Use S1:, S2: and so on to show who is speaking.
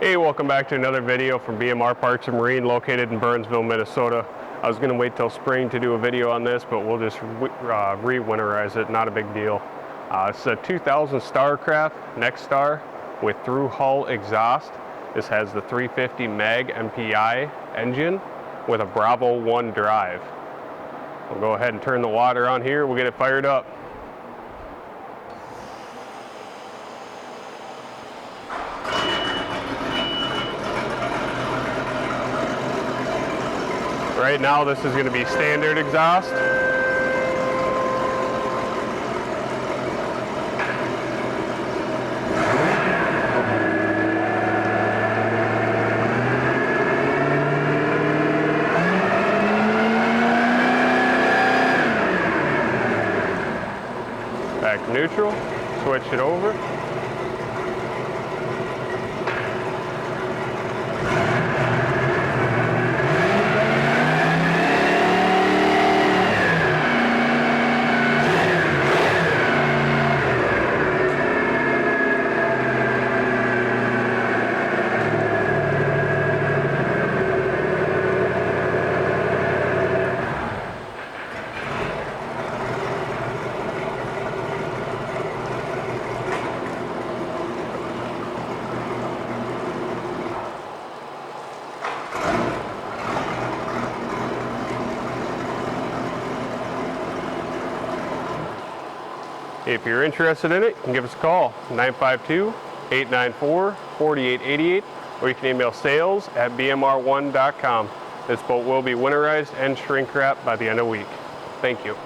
S1: Hey, welcome back to another video from BMR Parks and Marine located in Burnsville, Minnesota. I was going to wait till spring to do a video on this, but we'll just re-winterize it, not a big deal. It's a 2000 StarCraft nexstar with through hull exhaust. This has the 350 mag MPI engine with a Bravo 1 drive. We'll go ahead and turn the water on here, we'll get it fired up. Right now this is going to be standard exhaust. Back to neutral, switch it over. If you're interested in it, you can give us a call, 952-894-4888, or you can email sales@bmr1.com. This boat will be winterized and shrink wrapped by the end of the week. Thank you.